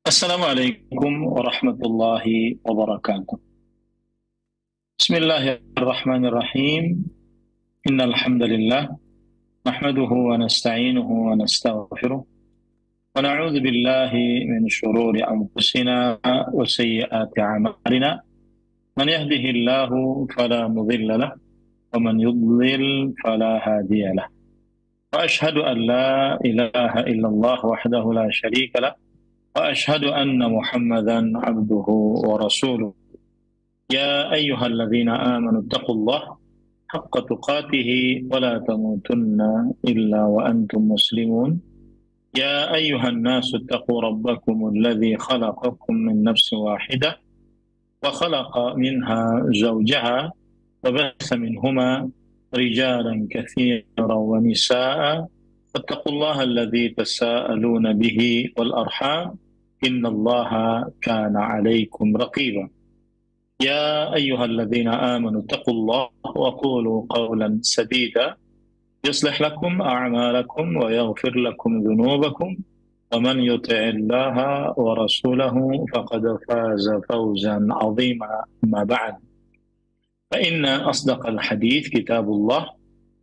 Assalamualaikum warahmatullahi wabarakatuh. Bismillahirrahmanirrahim. Innal hamdalillah nahmaduhu wa nasta'inuhu wa nastaghfiruh wa na'udzu billahi min shururi anfusina wa sayyiati a'malina. Man yahdihillahu fala mudilla lahu wa man yudlil fala hadiya lahu. Wa ashhadu an la ilaha illallah wahdahu la syarika lahu wa ashhadu anna Muhammadan abduhu wa rasuluh. يا أيها الذين آمنوا اتقوا الله حق تقاته ولا تموتن إلا وأنتم مسلمون. يا أيها الناس اتقوا ربكم الذي خلقكم من نفس واحدة وخلق منها زوجها وبث منهما رجالا كثيرا ونساء فاتقوا الله الذي تساءلون به والأرحام إن الله كان عليكم رقيبا. يا أيها الذين آمنوا اتقوا الله وقولوا قولا سديدا يصلح لكم أعمالكم ويغفر لكم ذنوبكم ومن يطع الله ورسوله فقد فاز فوزا عظيما. أما بعد فإن أصدق الحديث كتاب الله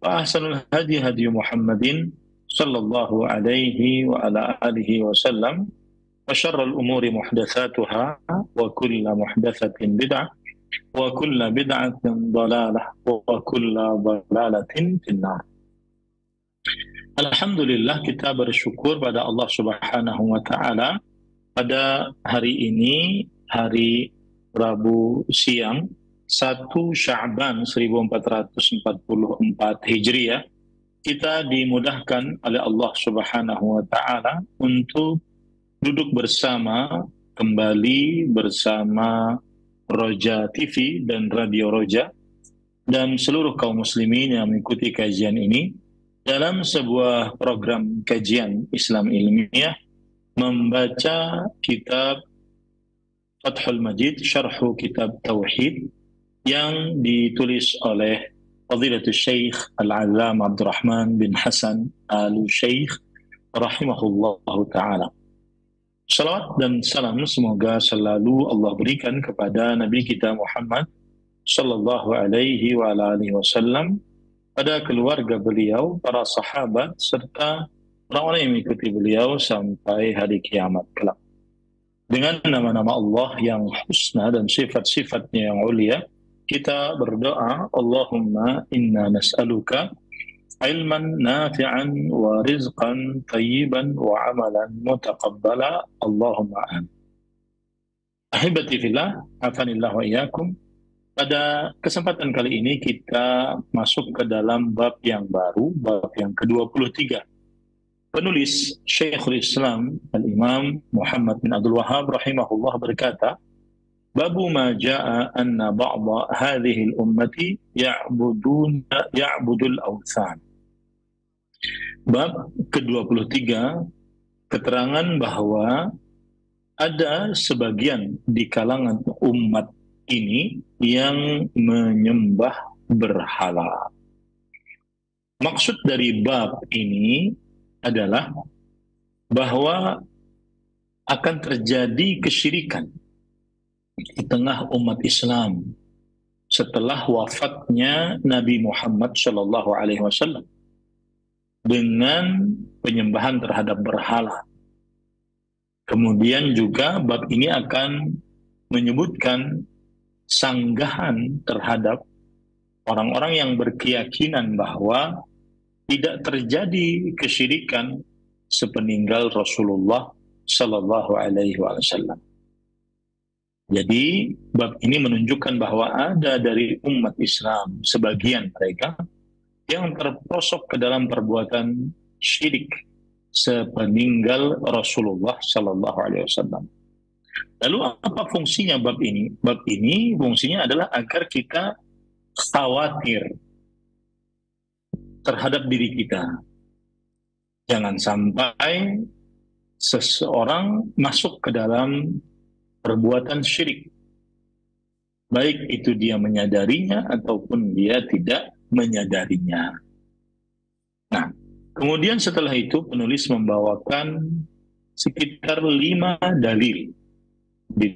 وأحسن الهدي هدي محمد صلى الله عليه وعلى آله وسلم وشر الأمور محدثاتها وكل محدثة بدعة وكل بدعة ضلالة وكل ضلالة في النار. Alhamdulillah, kita bersyukur pada Allah Subhanahu wa taala pada hari ini, hari Rabu siang 1 Sya'ban 1444 Hijriah, kita dimudahkan oleh Allah Subhanahu wa taala untuk duduk bersama kembali bersama Roja TV dan Radio Roja dan seluruh kaum muslimin yang mengikuti kajian ini dalam sebuah program kajian Islam ilmiah membaca kitab Fathul Majid Syarhu Kitab Tauhid yang ditulis oleh Fadilatul Syekh Al-Allamah Abdurrahman bin Hasan Al-Syekh rahimahullahu ta'ala. Salawat dan salam semoga selalu Allah berikan kepada Nabi kita Muhammad sallallahu alaihi wa alihi wasallam, pada keluarga beliau, para sahabat, serta orang-orang yang mengikuti beliau sampai hari kiamat kelak. Dengan nama-nama Allah yang husna dan sifat-sifatnya yang ulia, kita berdoa, Allahumma inna nas'aluka ilman nafi'an wa rizqan tayyiban wa amalan mutaqabbala, Allahumma amin. Ahibati fillah, afanillah wa iyyakum. Pada kesempatan kali ini kita masuk ke dalam bab yang baru, bab yang ke-23. Penulis Syekhul Islam Al-Imam Muhammad bin Abdul Wahhab rahimahullah berkata, Babu ma ja'a anna ba'da hadhihi al-ummati ya'budul awthan. Bab ke-23, keterangan bahwa ada sebagian di kalangan umat ini yang menyembah berhala. Maksud dari bab ini adalah bahwa akan terjadi kesyirikan di tengah umat Islam setelah wafatnya Nabi Muhammad SAW dengan penyembahan terhadap berhala. Kemudian juga bab ini akan menyebutkan sanggahan terhadap orang-orang yang berkeyakinan bahwa tidak terjadi kesyirikan sepeninggal Rasulullah Sallallahu Alaihi Wasallam. Jadi bab ini menunjukkan bahwa ada dari umat Islam sebagian mereka yang terperosok ke dalam perbuatan syirik sepeninggal Rasulullah Sallallahu Alaihi Wasallam. Lalu apa fungsinya bab ini? Bab ini fungsinya adalah agar kita khawatir terhadap diri kita. Jangan sampai seseorang masuk ke dalam perbuatan syirik, baik itu dia menyadarinya ataupun dia tidak menyadarinya. Nah, kemudian setelah itu penulis membawakan sekitar 5 dalil di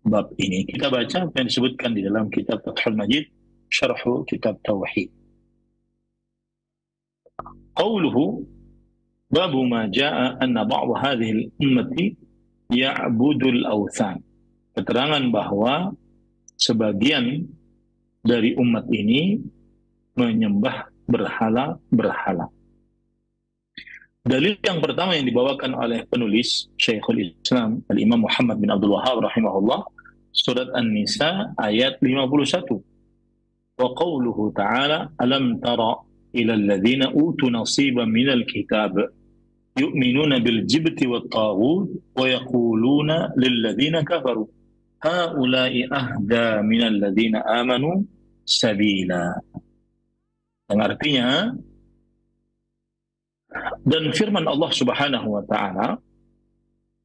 bab ini. Kita baca apa yang disebutkan di dalam kitab Fathul Majid, Syarhu Kitab Tauhid. Qauluhu babu ma jaa anna ba'd hadhihi al-ummati ya'budul awthan. Keterangan bahwa sebagian dari umat ini menyembah berhala-berhala. Dalil yang pertama yang dibawakan oleh penulis Syekhul Islam Al-Imam Muhammad bin Abdul Wahhab rahimahullah, surat An-Nisa ayat 51. Wa qawluhu ta'ala alam tara ila alladhina utu nasiban minal kitab yu'minuna bil jibti wat taghut wa yaquluna lil ladzina kafaru haula'i ahda minal ladzina amanu sabila. Yang artinya, dan firman Allah Subhanahu wa taala,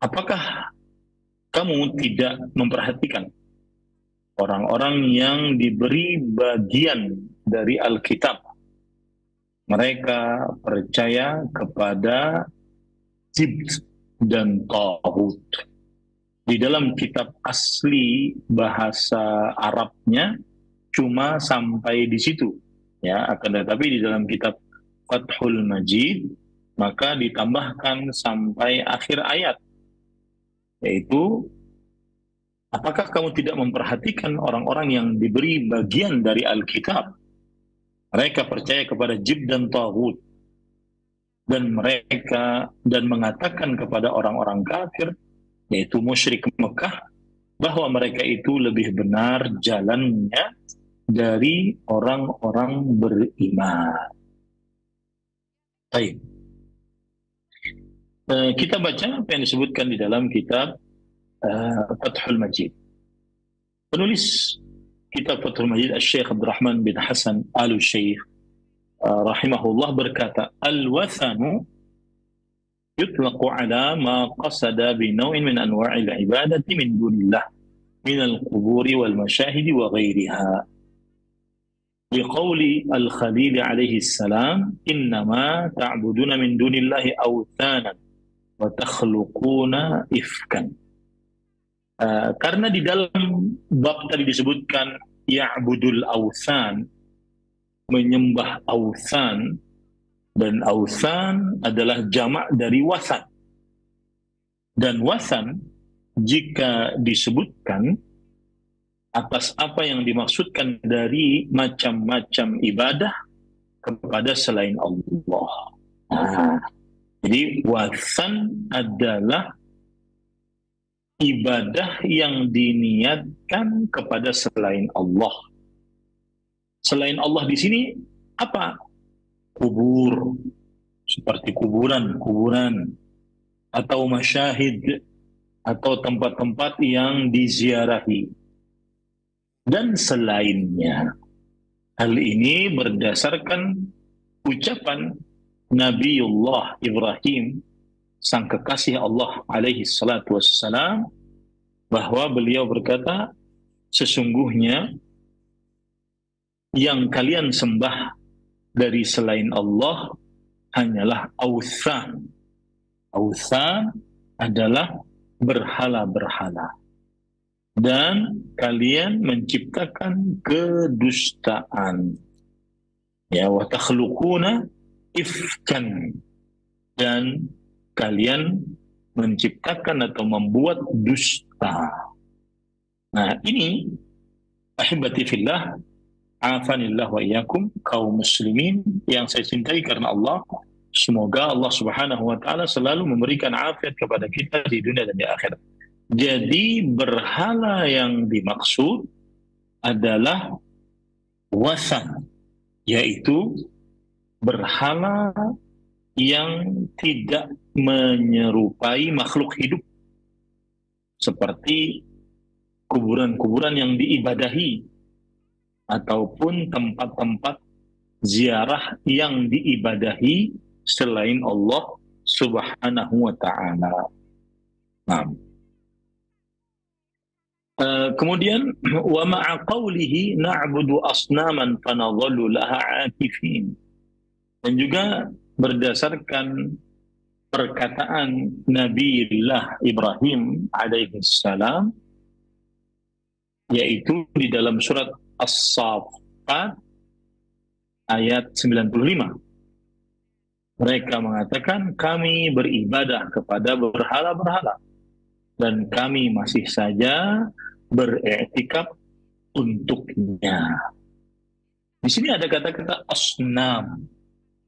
apakah kamu tidak memperhatikan orang-orang yang diberi bagian dari Alkitab? Mereka percaya kepada jibt dan taghut. Di dalam kitab asli bahasa Arabnya cuma sampai di situ, ya. Akan tetapi di dalam kitab Fathul Majid maka ditambahkan sampai akhir ayat, yaitu apakah kamu tidak memperhatikan orang-orang yang diberi bagian dari Alkitab? Mereka percaya kepada jibt dan taghut, dan mereka mengatakan kepada orang-orang kafir, yaitu musyrik Mekah, bahwa mereka itu lebih benar jalannya dari orang-orang beriman. Baik. Kita baca apa yang disebutkan di dalam kitab Fathul Majid. Penulis kitab Fathul Majid Syekh Abdurrahman bin Hasan Al-Syekh rahimahullah berkata, al-wathanu yutlaqu ala ma qasada bi naw'in min anwa'il ibadati min dunillah min al-quburi wal mashahidi wa ghairiha. Biqauli al-Khalil alaihi salam, innama ta'buduna min dunillahi awthanan wa takhluquna ifkan. Karena di dalam bab tadi disebutkan ya'budul awthan, menyembah awthan, dan awthan adalah jamak dari wathan. Dan wathan jika disebutkan atas apa yang dimaksudkan dari macam-macam ibadah kepada selain Allah. Jadi wathan adalah ibadah yang diniatkan kepada selain Allah. Selain Allah di sini apa? Kubur, seperti kuburan, atau masyahid, atau tempat-tempat yang diziarahi, dan selainnya. Hal ini berdasarkan ucapan Nabiullah Ibrahim, sang kekasih Allah alaihi salatu wassalam, bahwa beliau berkata, sesungguhnya yang kalian sembah dari selain Allah hanyalah awthan. Awthan adalah berhala-berhala. Dan kalian menciptakan kedustaan. Ya, wa takhluquna ifkan. Dan kalian menciptakan atau membuat dusta. Nah, ini ahibati fillah, afanillah wa iyyakum, kaum muslimin yang saya cintai karena Allah, semoga Allah Subhanahu wa taala selalu memberikan afiat kepada kita di dunia dan di akhirat. Jadi berhala yang dimaksud adalah wathan, yaitu berhala yang tidak menyerupai makhluk hidup, seperti kuburan-kuburan yang diibadahi ataupun tempat-tempat ziarah yang diibadahi selain Allah Subhanahu wa ta'ala. Nah, kemudian wa ma'a qawlihi na'budu asnaman fanadhallu laha akifin, dan juga berdasarkan perkataan Nabiullah Ibrahim alaihi salam, yaitu di dalam surat As-Saffat ayat 95. Mereka mengatakan, kami beribadah kepada berhala-berhala dan kami masih saja beriktikaf untuknya. Di sini ada kata-kata asnam.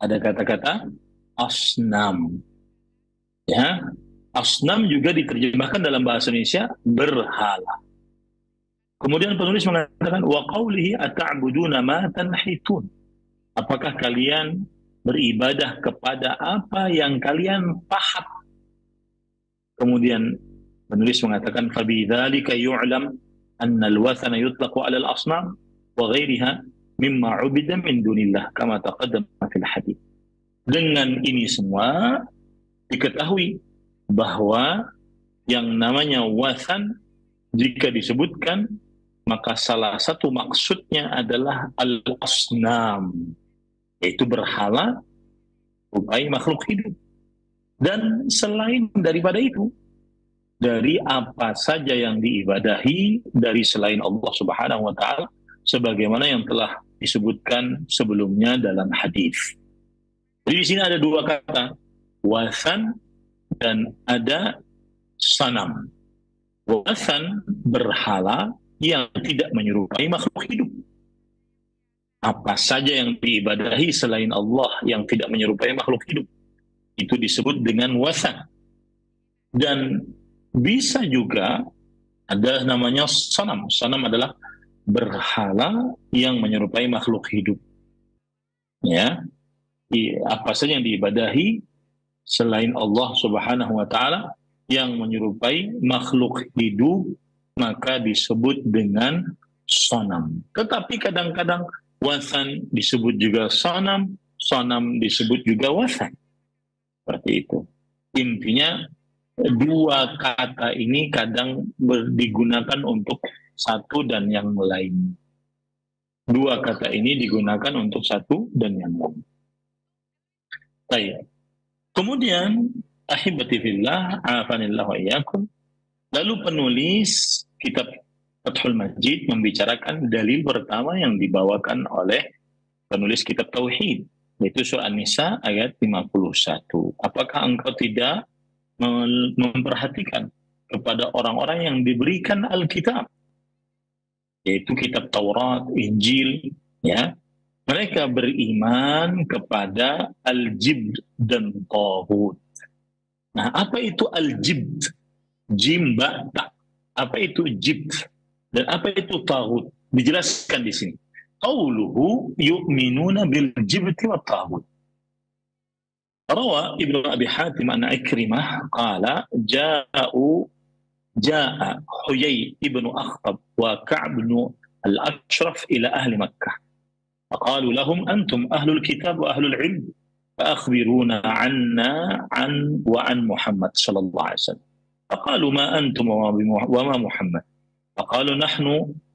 Ada kata-kata asnam. Ya, asnam juga diterjemahkan dalam bahasa Indonesia berhala. Kemudian penulis mengatakan wa qaulihi ata'buduna ma tanhitun. Apakah kalian beribadah kepada apa yang kalian pahat? Kemudian penulis mengatakan fabidzalika yu'lam anna al-wathana yutlaqu 'ala al-asnam wa ghairiha mimma 'ubida min dunillah kama taqaddama fil hadits. Dengan ini semua diketahui bahwa yang namanya wathan jika disebutkan maka salah satu maksudnya adalah al-asnam, yaitu berhala rupai makhluk hidup. Dan selain daripada itu, dari apa saja yang diibadahi dari selain Allah Subhanahu wa taala sebagaimana yang telah disebutkan sebelumnya dalam hadis. Jadi di sini ada dua kata, wathan dan ada sanam. Wathan berhala yang tidak menyerupai makhluk hidup. Apa saja yang diibadahi selain Allah yang tidak menyerupai makhluk hidup, itu disebut dengan wathan. Dan bisa juga ada namanya sanam. Sanam adalah berhala yang menyerupai makhluk hidup. Ya, apa saja yang diibadahi selain Allah Subhanahu wa taala yang menyerupai makhluk hidup maka disebut dengan sanam. Tetapi kadang-kadang wathan disebut juga sanam, sanam disebut juga wathan. Seperti itu. Intinya dua kata ini kadang digunakan untuk satu dan yang lain. Dua kata ini digunakan untuk satu dan yang lain. Baik. Kemudian ahibati fillah, afanillah wa iyyakum. Lalu penulis kitab Fathul Majid membicarakan dalil pertama yang dibawakan oleh penulis kitab Tauhid, yaitu surah An-Nisa ayat 51. Apakah engkau tidak memperhatikan kepada orang-orang yang diberikan Alkitab, yaitu kitab Taurat, Injil, ya? Mereka beriman kepada Al-Jibt dan Taghut. Nah, apa itu Al-Jibt? Jim, ba, ta. Apa itu Jibt? Dan apa itu Taghut? Dijelaskan di sini. Qauluhu yu'minuna bil jibti wa taghut. Rawa Ibnu Abi Hatim an Ikrimah qala ja'a Huyay ibnu Akhtab wa Ka'b ibn al-Ashraf ila ahli Makkah. فقالوا لهم أنتم أهل الكتاب وأهل العلم فأخبرونا عنا وعن محمد صلى الله عليه وسلم. فقالوا ما أنتم وما محمد. فقالوا نحن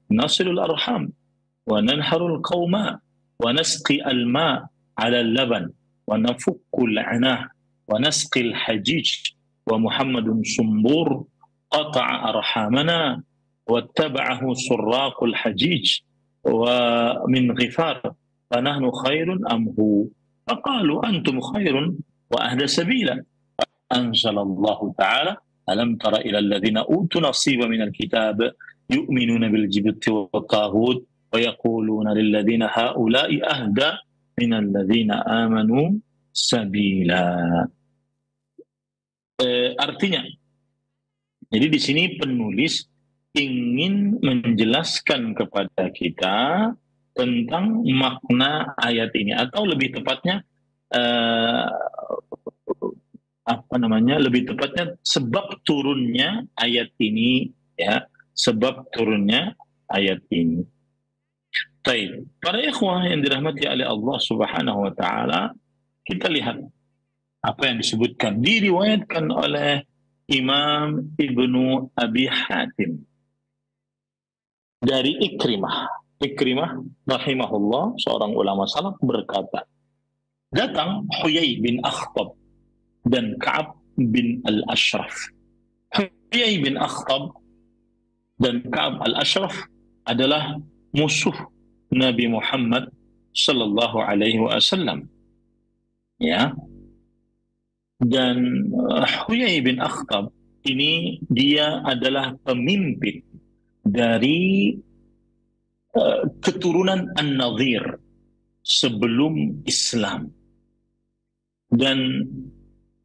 نصل الأرحام وننحر القوماء ونسقي الماء على اللبن ونفك العناه ونسقي الحجيج ومحمد صنبور قطع أرحامنا واتبعه سراق الحجيج ومن غفار فنحن خير أم هو. فقالوا أنتم خير وأهدى سبيلا. أنزل الله تعالى ألم تر إلى الذين أوتوا نصيبا من الكتاب يؤمنون بالجبت والطاغوت ويقولون للذين هؤلاء أهدى من الذين آمنوا سبيلا. Artinya, jadi di sini penulis ingin menjelaskan kepada kita tentang makna ayat ini, atau lebih tepatnya lebih tepatnya sebab turunnya ayat ini, ya, sebab turunnya ayat ini. Baik, para ikhwah yang dirahmati oleh Allah Subhanahu wa taala, kita lihat apa yang disebutkan, diriwayatkan oleh Imam Ibnu Abi Hatim dari Ikrimah. Ikrimah rahimahullah, seorang ulama salaf, berkata, datang Huyay bin Akhtab dan Ka'ab bin Al-Ashraf. Huyai bin Akhtab dan Ka'ab Al-Ashraf adalah musuh Nabi Muhammad sallallahu alaihi wasallam. Ya. Dan Huyai bin Akhtab ini dia adalah pemimpin dari keturunan An-Nadhir sebelum Islam. Dan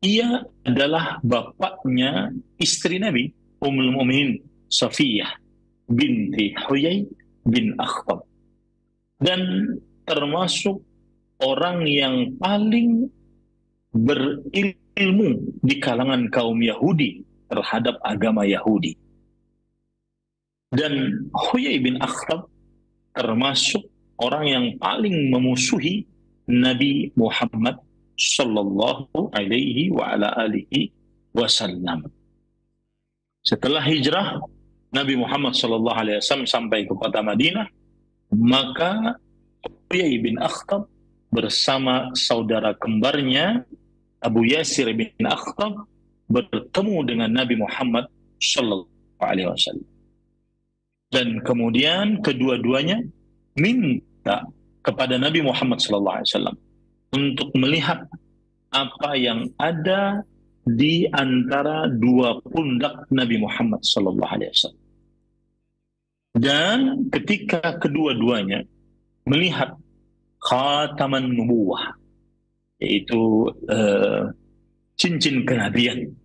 ia adalah bapaknya istri Nabi, Ummul Mukminin Safiyah binti Huyai bin Akhtab. Dan termasuk orang yang paling berilmu di kalangan kaum Yahudi terhadap agama Yahudi. Dan Huyai bin Akhtab termasuk orang yang paling memusuhi Nabi Muhammad sallallahu alaihi wa ala alihi wasallam. Setelah hijrah Nabi Muhammad sallallahu alaihi wasallam sampai ke kota Madinah, maka Huyai bin Akhtab bersama saudara kembarnya Abu Yasir bin Akhtab bertemu dengan Nabi Muhammad sallallahu alaihi wasallam. Dan kemudian kedua-duanya minta kepada Nabi Muhammad sallallahu alaihi wasallam untuk melihat apa yang ada di antara dua pundak Nabi Muhammad sallallahu alaihi wasallam. Dan ketika kedua-duanya melihat khataman nubuwah, yaitu cincin kenabian,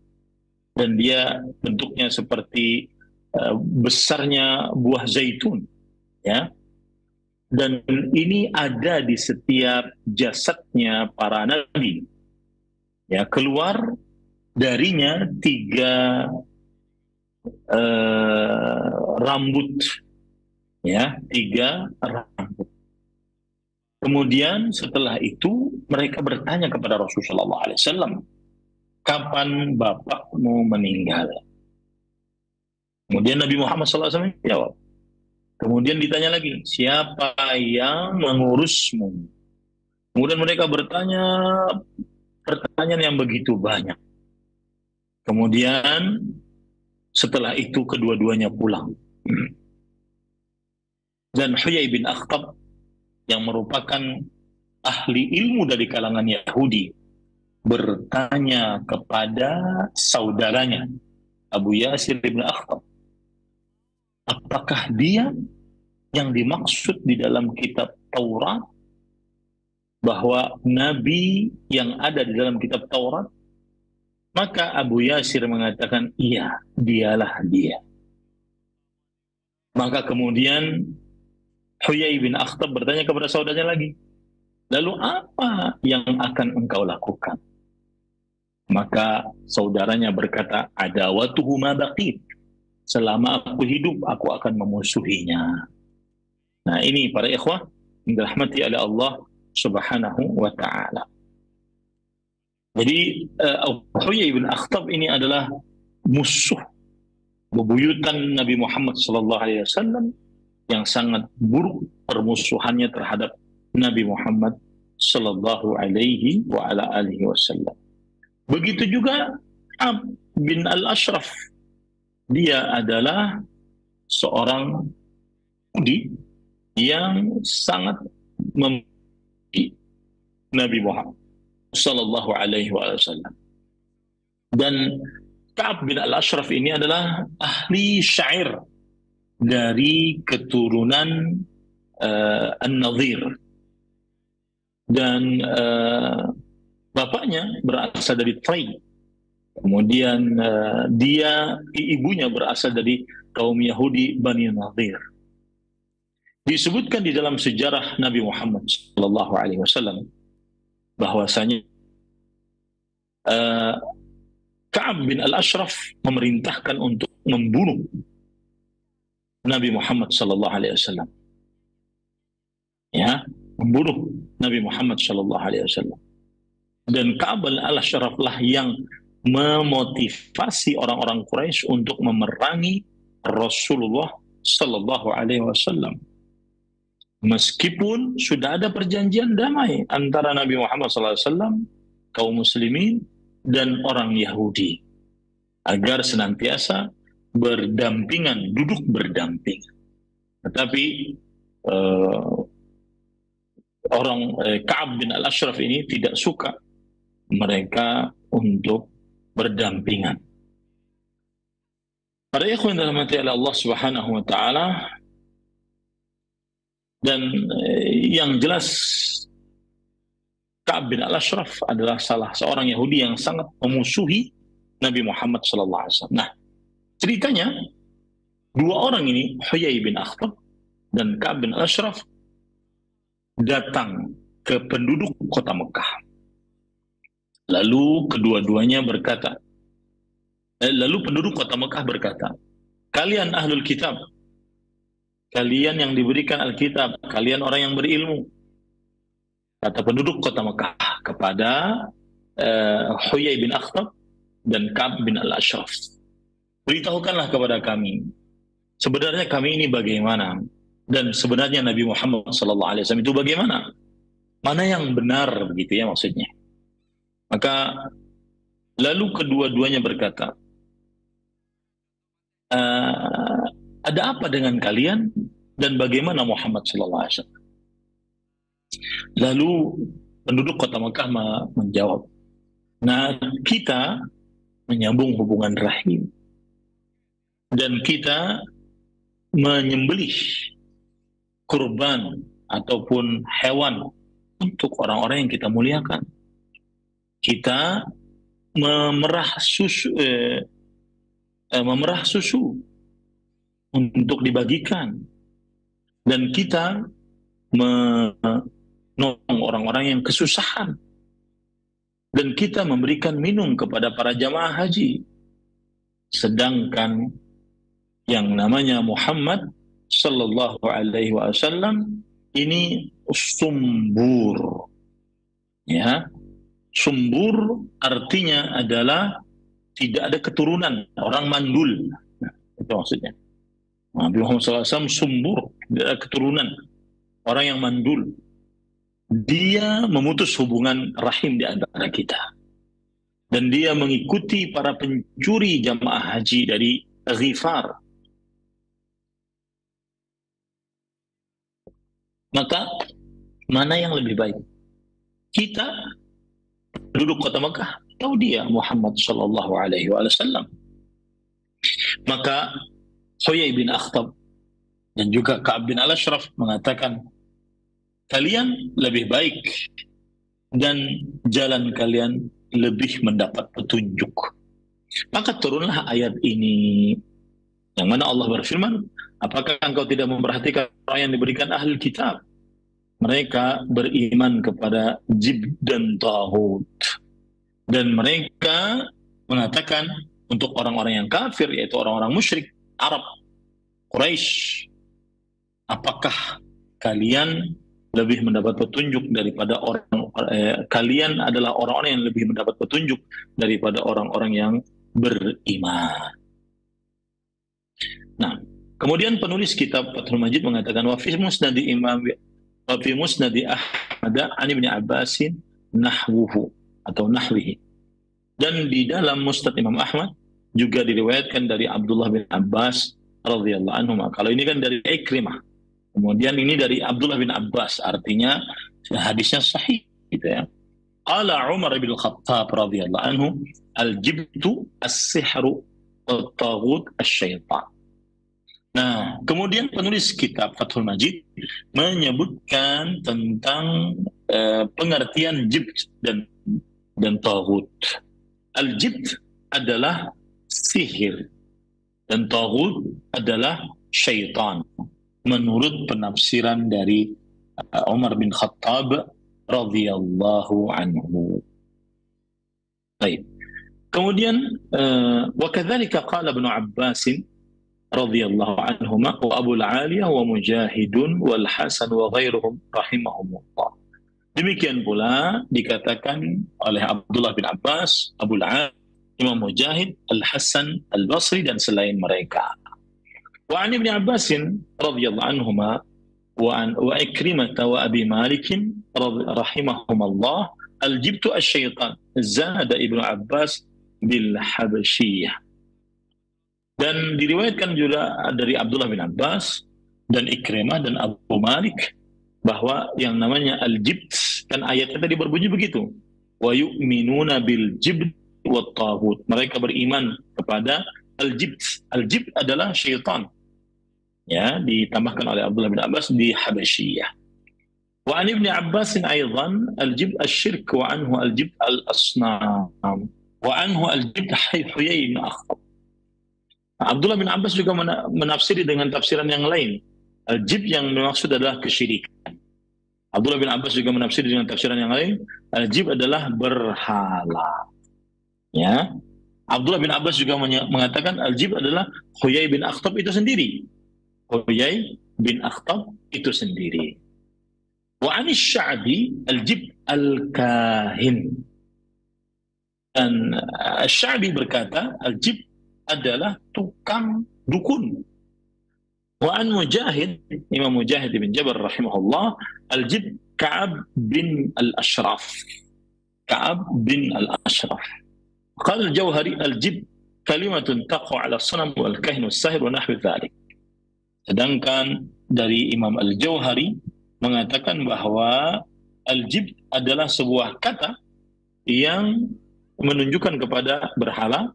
dan dia bentuknya seperti besarnya buah zaitun, ya. Dan ini ada di setiap jasadnya para nabi. Ya, keluar darinya 3 rambut, ya, 3 rambut. Kemudian setelah itu mereka bertanya kepada Rasulullah SAW, kapan bapakmu meninggal? Kemudian Nabi Muhammad SAW jawab. Kemudian ditanya lagi, siapa yang mengurusmu? Kemudian mereka bertanya pertanyaan yang begitu banyak. Kemudian setelah itu kedua-duanya pulang. Dan Huyai bin Akhtab yang merupakan ahli ilmu dari kalangan Yahudi bertanya kepada saudaranya Abu Yasir bin Akhtab, apakah dia yang dimaksud di dalam kitab Taurat, bahwa Nabi yang ada di dalam kitab Taurat? Maka Abu Yasir mengatakan, iya, dialah dia. Maka kemudian Huyai bin Akhtab bertanya kepada saudaranya lagi, lalu apa yang akan engkau lakukan? Maka saudaranya berkata, adawatuhu ma baqit, selama aku hidup aku akan memusuhinya. Nah, ini para ikhwah yang dirahmati oleh Allah Subhanahu wa ta'ala. Jadi Huyai bin Akhtab ini adalah musuh bebuyutan Nabi Muhammad SAW yang sangat buruk permusuhannya terhadap Nabi Muhammad sallallahu alaihi wa ala alihi wasallam. Begitu juga Ka'ab bin Al-Ashraf. Dia adalah seorang Yahudi yang sangat membenci Nabi Muhammad sallallahu alaihi wasallam. Dan Ka'ab bin Al-Ashraf ini adalah ahli syair dari keturunan An-Nadhir. Dan bapaknya berasal dari Tai. Kemudian ibunya berasal dari kaum Yahudi Bani Nadhir. Disebutkan di dalam sejarah Nabi Muhammad SAW bahwasanya Ka'ab bin Al-Ashraf memerintahkan untuk membunuh Nabi Muhammad SAW. Ya, membunuh Nabi Muhammad SAW. Dan Ka'ab bin Al-Ashraf lah yang memotivasi orang-orang Quraisy untuk memerangi Rasulullah Sallallahu Alaihi Wasallam. Meskipun sudah ada perjanjian damai antara Nabi Muhammad SAW, kaum muslimin, dan orang Yahudi agar senantiasa berdampingan, duduk berdamping. Tetapi Ka'ab bin Al-Ashraf ini tidak suka mereka untuk berdampingan. Para ikhwan dalam hati Allah Subhanahu wa taala, dan yang jelas Ka'ab bin Al-Ashraf adalah salah seorang Yahudi yang sangat memusuhi Nabi Muhammad SAW. Nah, ceritanya dua orang ini, Huyai bin Akhtab dan Ka'ab bin Al-Ashraf, datang ke penduduk kota Mekah. Lalu kedua-duanya berkata, lalu penduduk kota Mekah berkata, kalian ahlul kitab, kalian yang diberikan Alkitab, kalian orang yang berilmu. Kata penduduk kota Mekah kepada Huyai bin Akhtab dan Ka'ab bin Al-Ashraf, beritahukanlah kepada kami, sebenarnya kami ini bagaimana, dan sebenarnya Nabi Muhammad SAW itu bagaimana, mana yang benar, begitu ya maksudnya. Maka lalu kedua-duanya berkata, ada apa dengan kalian dan bagaimana Muhammad SAW? Lalu penduduk kota Mekah menjawab, nah kita menyambung hubungan rahim dan kita menyembelih kurban ataupun hewan untuk orang-orang yang kita muliakan. Kita memerah susu untuk dibagikan, dan kita menolong orang-orang yang kesusahan, dan kita memberikan minum kepada para jamaah haji. Sedangkan yang namanya Muhammad Sallallahu Alaihi Wasallam ini sumbur, ya. Sumbur artinya adalah tidak ada keturunan, orang mandul. Nah, itu maksudnya. Nabi Muhammad SAW sumbur, tidak ada keturunan, orang yang mandul. Dia memutus hubungan rahim di antara kita, dan dia mengikuti para pencuri jamaah haji dari Ghifar. Maka mana yang lebih baik? Kita penduduk kota Mekah atau dia Muhammad Sallallahu Alaihi Wasallam? Maka Huyai bin Akhtab dan juga Ka'ab bin Al-Ashraf mengatakan, kalian lebih baik dan jalan kalian lebih mendapat petunjuk. Maka turunlah ayat ini, yang mana Allah berfirman, apakah engkau tidak memperhatikan orang yang diberikan ahli kitab? Mereka beriman kepada Jibt dan Taghut. Dan mereka mengatakan untuk orang-orang yang kafir, yaitu orang-orang musyrik Arab, Quraisy, apakah kalian lebih mendapat petunjuk daripada kalian adalah orang-orang yang lebih mendapat petunjuk daripada orang-orang yang beriman. Nah, kemudian penulis kitab Fathul Majid mengatakan, wa fi musnadi Ahmad an Ibnu Abbasin nahwuhu atau nahwihi. Dan di dalam Musnad Imam Ahmad juga diriwayatkan dari Abdullah bin Abbas radhiyallahu anhu. Kalau ini kan dari Ikrimah. Kemudian ini dari Abdullah bin Abbas, artinya hadisnya sahih gitu ya. Qala Umar bin Khattab radhiyallahu anhu, al-jibtu as-sihru wat-taghut asy-syaitan. Nah, kemudian penulis kitab Fathul Majid menyebutkan tentang pengertian jibt dan taghut. Al-jibt adalah sihir dan taghut adalah syaitan, menurut penafsiran dari Umar bin Khattab radhiyallahu anhu. Baik. Kemudian wa kadzalika qala Ibnu Abbas radhiyallahu anhuma wa Abu al-Aliyah wa Mujahidun wal Hasan wa ghairuhum rahimahumullah. Demikian pula dikatakan oleh Abdullah bin Abbas, Abu al-Aliyah, Imam Mujahid, Al-Hasan Al-Basri dan selain mereka. Wa an Ibnu Abbas radhiyallahu anhuma wa Ikrimah wa Abi Malik rahimahumallah, al-jibtu asy-syaitan zada Ibnu Abbas bil Habasyiyah. Dan diriwayatkan juga dari Abdullah bin Abbas dan Ikrimah dan Abu Malik bahwa yang namanya al-jibt, kan ayatnya tadi berbunyi begitu, wa yu'minuna bil jibt wat taghut, mereka beriman kepada al-jibt. Al-jibt adalah syaitan, ya, ditambahkan oleh Abdullah bin Abbas di Habasyiyah. Wa an Ibnu Abbas aidan al-jibt asy-syirk wa anhu al-jibt al-asnam wa anhu al-jibt Huyai bin Akhtab. Abdullah bin Abbas juga menafsiri dengan tafsiran yang lain. Al-jibt yang dimaksud adalah kesyirikan. Abdullah bin Abbas juga menafsiri dengan tafsiran yang lain. Al-jibt adalah berhala. Ya. Abdullah bin Abbas juga mengatakan al-jibt adalah Huyai bin Akhtab itu sendiri. Huyai bin Akhtab itu sendiri. Wa anis Sya'bi al-jibt al-kahin. Dan Sya'bi berkata al-jibt adalah tukang dukun. Wa an Mujahid, Imam Mujahid bin Jabal rahimahullah, al-jibt Ka'ab bin al-Ashraf. Ka'ab bin al-Ashraf. Qala al-Jauhari al-jibt kalimatun taqwa 'ala as-sanam wal kahin was-sahir wa nahwi dzalik. Sedangkan dari Imam al-Jauhari mengatakan bahwa al-jibt adalah sebuah kata yang menunjukkan kepada berhala,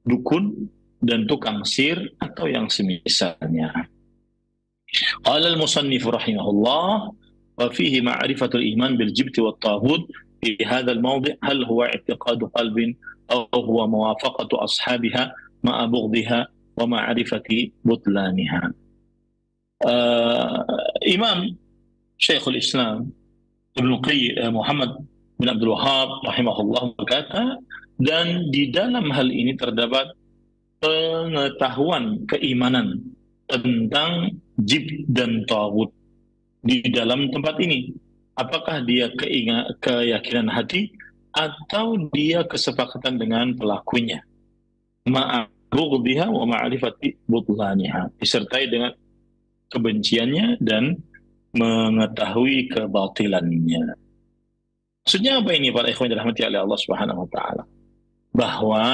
dukun, dan tukang sihir atau yang semisalnya. Qala al-musannif rahimahullah wa fihi ma'rifatul iman bil jibt wat taghut fi hadha al-mawdi' hal huwa i'tiqadu qalbin aw huwa muwafaqatu ashabiha ma'a bughdhiha wa ma'rifati butlaniha. Imam Syekhul Islam Ibnu Qayyim Muhammad bin Abdul Wahhab rahimahullah berkata, dan di dalam hal ini terdapat pengetahuan keimanan tentang jibt dan taghut di dalam tempat ini. Apakah dia keyakinan hati atau dia kesepakatan dengan pelakunya? Ma'abughdhiha wa ma'rifati butlaniha, disertai dengan kebenciannya dan mengetahui kebatilannya. Maksudnya apa ini para ikhwan dirahmati oleh Allah Subhanahu wa taala? Bahwa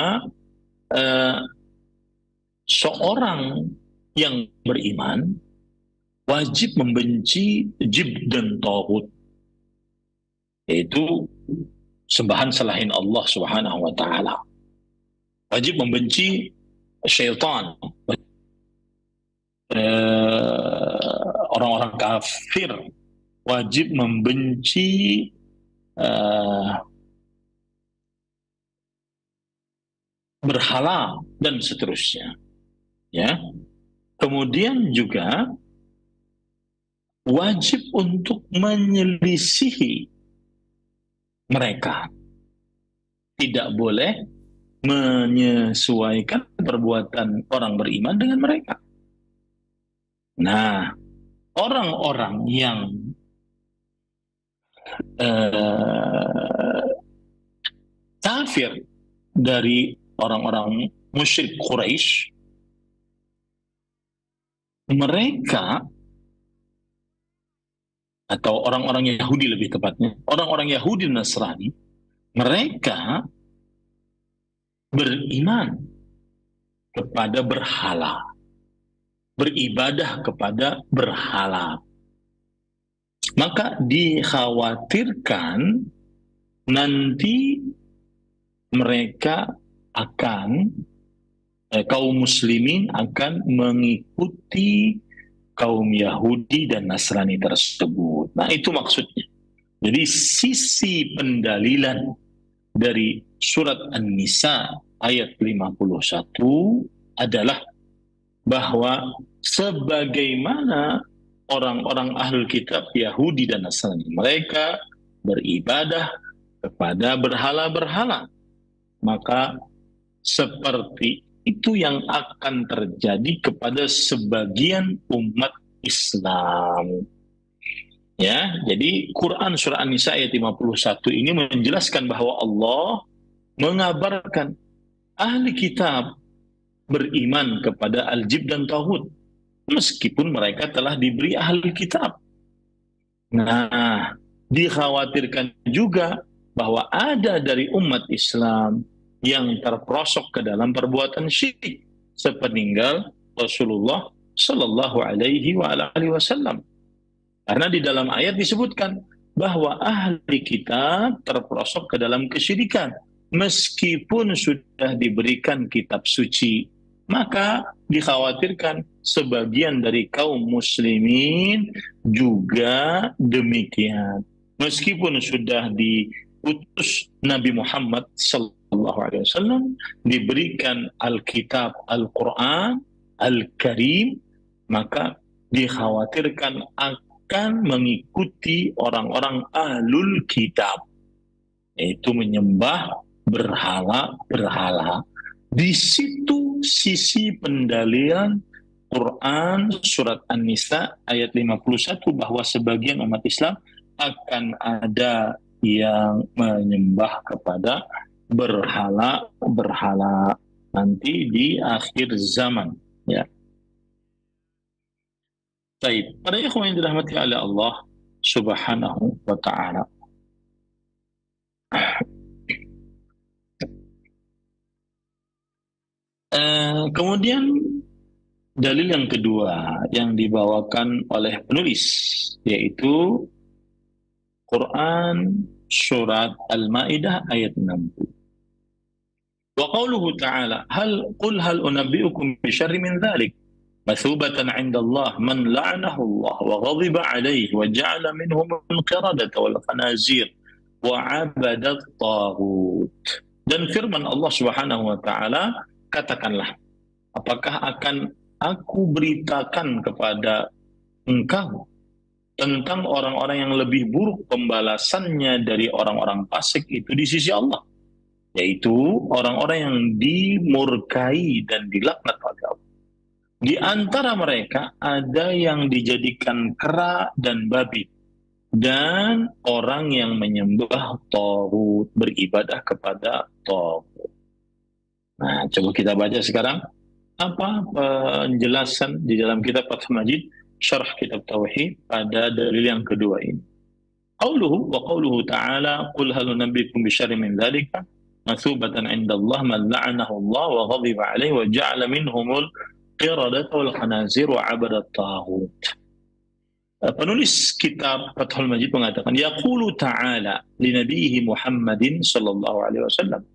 seorang yang beriman wajib membenci jibt dan taghut, yaitu sembahan selain Allah Subhanahu wa taala. Wajib membenci syaitan, orang-orang kafir, wajib membenci berhala dan seterusnya, ya. Kemudian juga wajib untuk menyelisihi mereka, tidak boleh menyesuaikan perbuatan orang beriman dengan mereka. Nah, orang-orang yang kafir dari orang-orang musyrik Quraisy, mereka atau orang-orang Yahudi lebih tepatnya, orang-orang Yahudi Nasrani, mereka beriman kepada berhala, beribadah kepada berhala. Maka dikhawatirkan nanti mereka akan kaum muslimin akan mengikuti kaum Yahudi dan Nasrani tersebut. Nah, itu maksudnya. Jadi sisi pendalilan dari surat An-Nisa ayat 51 adalah bahwa sebagaimana orang-orang ahlul kitab Yahudi dan Nasrani, mereka beribadah kepada berhala-berhala, maka seperti itu yang akan terjadi kepada sebagian umat Islam. Ya, jadi Quran surah An-Nisa ayat 51 ini menjelaskan bahwa Allah mengabarkan ahli kitab beriman kepada al-jibt dan taghut meskipun mereka telah diberi ahli kitab. Nah, dikhawatirkan juga bahwa ada dari umat Islam yang terperosok ke dalam perbuatan syirik sepeninggal Rasulullah Sallallahu Alaihi Wasallam. Karena di dalam ayat disebutkan bahwa ahli kitab terperosok ke dalam kesyirikan meskipun sudah diberikan kitab suci. Maka dikhawatirkan sebagian dari kaum muslimin juga demikian. Meskipun sudah diutus Nabi Muhammad sallallahu alaihi wasallam, diberikan Alkitab, Al-Qur'an, Al-Karim, maka dikhawatirkan akan mengikuti orang-orang ahlul kitab, yaitu menyembah berhala-berhala. Di situ sisi pendalilan Quran surat An-Nisa ayat 51 bahwa sebagian umat Islam akan ada yang menyembah kepada berhala-berhala nanti di akhir zaman, ya. Baik, para ikhwan yang dirahmati oleh Allah Subhanahu wa taala. Kemudian dalil yang kedua yang dibawakan oleh penulis yaitu Quran surat Al-Maidah ayat 60. Wa qauluhu ta'ala qul hal unabbi'ukum bi syarri min dhalik mathubatan 'inda Allah man la'anahu Allah wa ghadiba 'alayhi wa ja'ala minhum al-qiradata wal khanazir wa 'abada at-taghut. Dan firman Allah Subhanahu wa taala, katakanlah, apakah akan aku beritakan kepada engkau tentang orang-orang yang lebih buruk pembalasannya dari orang-orang fasik itu di sisi Allah, yaitu orang-orang yang dimurkai dan dilaknat oleh Allah. Di antara mereka ada yang dijadikan kera dan babi, dan orang yang menyembah taghut, beribadah kepada taghut. Nah, coba kita baca sekarang apa penjelasan di dalam kitab Fathul Majid, syarah kitab Tauhid pada dalil yang kedua ini. Qauluhu ta'ala qul hal nunabbiukum bi syarrin min dzalika mathubatan 'inda Allah man la'anahu Allah wa ghadiba 'alaihi wa ja'ala minhumul qiradata wal khanazir wa 'abada at-taghut. Penulis kitab Fathul Majid mengatakan, yaqulu ta'ala li nabiyhi Muhammadin sallallahu alaihi wasallam.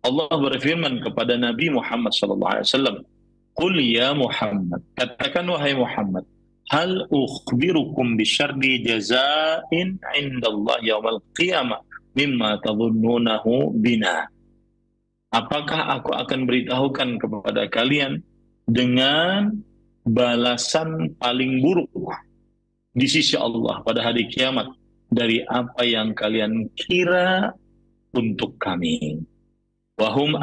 Allah berfirman kepada Nabi Muhammad sallallahu alaihi wasallam, "Qul ya Muhammad," katakan wahai Muhammad, "hal ukhbirukum bi syarri jazaa'in 'inda Allah yaumal qiyamah mimma tadhunnunahu bina." Apakah aku akan beritahukan kepada kalian dengan balasan paling buruk di sisi Allah pada hari kiamat dari apa yang kalian kira untuk kami. Wahum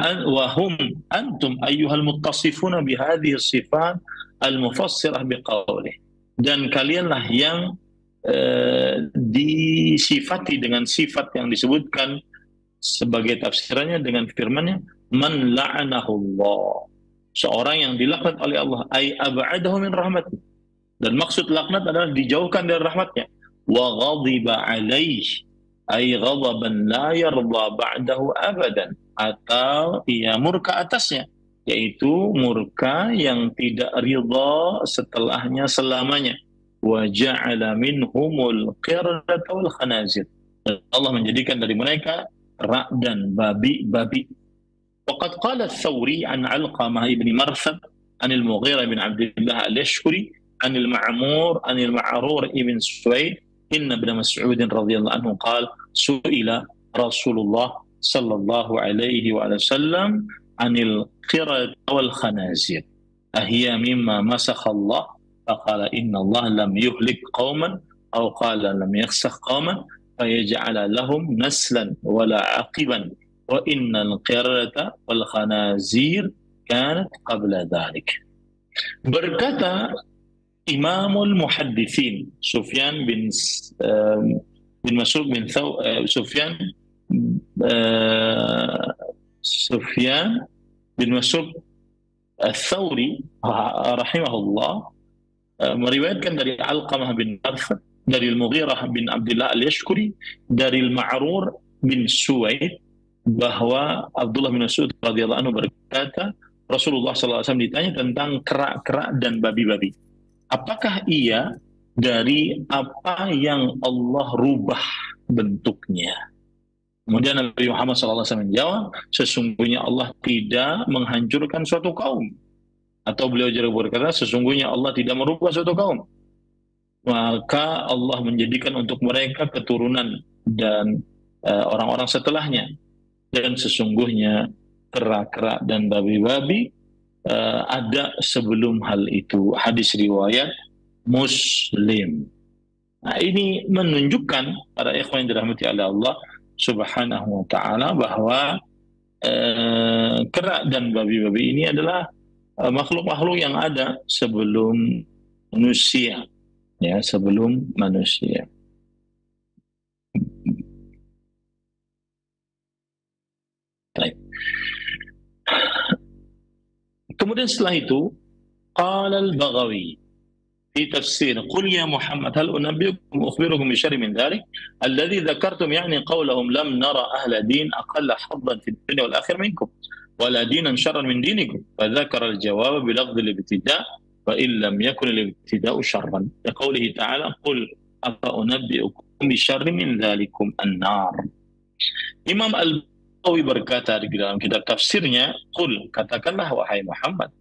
antum ayyuhal muttasifuna bihadhihi sifat al-mufassirah biqaulih. Dan kalianlah yang disifati dengan sifat yang disebutkan sebagai tafsirannya dengan firman-Nya, man la'anahullah, seorang yang dilaknat oleh Allah, ay ab'adahu min rahmatih. Dan maksud laknat adalah dijauhkan dari rahmatnya. Wa ghadiba alaih, ay ghadaban la yarda ba'dahu abadan, atau ia murka atasnya, yaitu murka yang tidak ridha setelahnya selamanya. Wa ja'ala minhumul qiradata wal khanazir. Allah menjadikan dari mereka kera dan babi-babi. Waqad qala Ats-Tsauri an Alqamah ibn Marthad an al-Mughirah bin Abdullah al-Yashkuri an al-Ma'mur an al-Ma'rur ibn Suwaid inna ibn Mas'ud radhiyallahu anhu qala su'ila Rasulullah sallallahu alaihi wa sallam anil qirad wal khanazir ahiya mimma masakha Allah faqala inna Allah lam yuhlik qauman aw qala lam yakhsakh qauman fayaj'ala lahum naslan wala aqiban wa innal qiradata wal khanazir kanat qabla dhalik. Berkata Imamul Muhaddithin Sufyan bin Mas'ud bin Sufyan bin Mas'ud Ats-Tsauri rahimahullah meriwayatkan dari Alqamah bin Marthad, dari Al-Mughirah bin Abdullah al-Yashkuri, dari Al-Ma'rur bin Suwaid bahwa Abdullah bin Mas'ud radhiyallahu anhu berkata, Rasulullah SAW ditanya tentang kerak-kerak dan babi-babi. Apakah ia dari apa yang Allah rubah bentuknya? Kemudian Nabi Muhammad SAW menjawab, sesungguhnya Allah tidak menghancurkan suatu kaum. Atau beliau juga berkata, sesungguhnya Allah tidak merubah suatu kaum. Maka Allah menjadikan untuk mereka keturunan dan orang-orang setelahnya. Dan sesungguhnya kera-kera dan babi-babi ada sebelum hal itu. Hadis riwayat Muslim. Nah, ini menunjukkan para ikhwan yang dirahmati oleh Allah Subhanahu wa ta'ala bahwa kera dan babi-babi ini adalah makhluk-makhluk yang ada sebelum manusia, ya, sebelum manusia. Baik. Kemudian setelah itu, qala al-Baghawi في تفسير قل يا محمد هل أنبئكم أخبركم بشر من ذلك الذي ذكرتم يعني قولهم لم نرى أهل دين أقل حظا في الدنيا والآخرة منكم ولا دينا شرا من دينكم فذكر الجواب بلفظ الابتداء فإن لم يكن الابتداء شرا لقوله تعالى قل أفأنبئكم بشر من ذلكم النار. Imam Al-Baghawi berkata di dalam kitab tafsirnya, qul, katakanlah wahai Muhammad,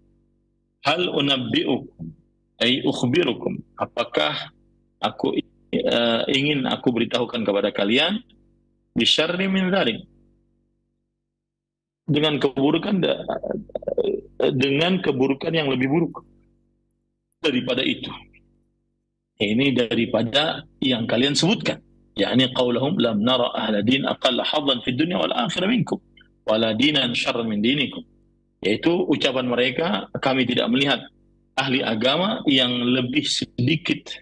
hal unabbi'ukum ay ukhbirukum, apakah aku ingin aku beritahukan kepada kalian bisyarri min dzalik, dengan keburukan yang lebih buruk daripada itu. Ini daripada yang kalian sebutkan, yakni qaulahum lam nara ahla din aqalla haddan fid dunya wal akhirah minkum wala dinan syarran min dinikum, yaitu ucapan mereka, kami tidak melihat ahli agama yang lebih sedikit